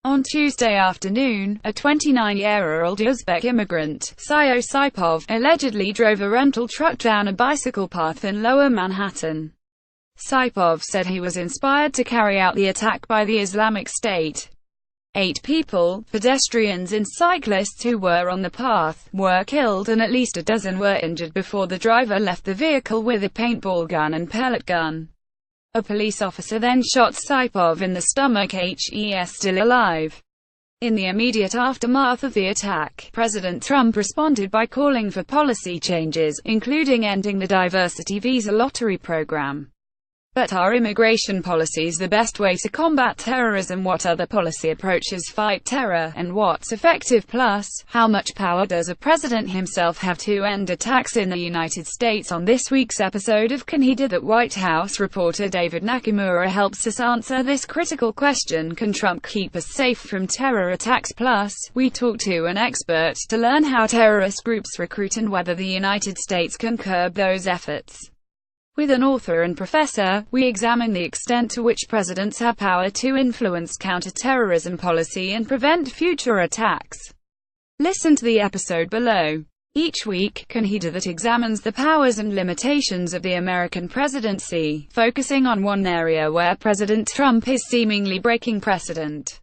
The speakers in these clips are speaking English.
On Tuesday afternoon, a 29-year-old Uzbek immigrant, Sayo Saipov, allegedly drove a rental truck down a bicycle path in Lower Manhattan. Saipov said he was inspired to carry out the attack by the Islamic State. 8 people, pedestrians and cyclists who were on the path, were killed and at least a dozen were injured before the driver left the vehicle with a paintball gun and pellet gun. A police officer then shot Saipov in the stomach. He is still alive. In the immediate aftermath of the attack, President Trump responded by calling for policy changes, including ending the diversity visa lottery program. But are immigration policies the best way to combat terrorism? What other policy approaches fight terror, and what's effective? Plus, how much power does a president himself have to end attacks in the United States? On this week's episode of Can He Do That, White House reporter David Nakamura helps us answer this critical question: can Trump keep us safe from terror attacks? Plus, we talk to an expert to learn how terrorist groups recruit and whether the United States can curb those efforts. With an author and professor, we examine the extent to which presidents have power to influence counter-terrorism policy and prevent future attacks. Listen to the episode below. Each week, Can He Do That examines the powers and limitations of the American presidency, focusing on one area where President Trump is seemingly breaking precedent.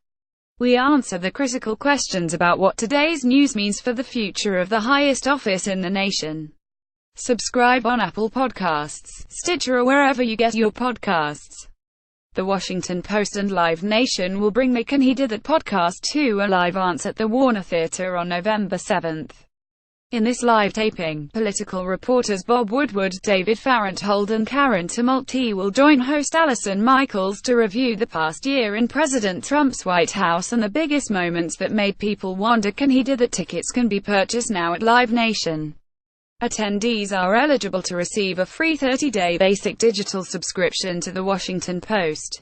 We answer the critical questions about what today's news means for the future of the highest office in the nation. Subscribe on Apple Podcasts, Stitcher or wherever you get your podcasts. The Washington Post and Live Nation will bring the Can He Do That podcast to a live audience at the Warner Theatre on November 7th. In this live taping, political reporters Bob Woodward, David Farenthold and Karen Tumulty will join host Alison Michaels to review the past year in President Trump's White House and the biggest moments that made people wonder. Can He Do That tickets can be purchased now at Live Nation. Attendees are eligible to receive a free 30-day basic digital subscription to The Washington Post.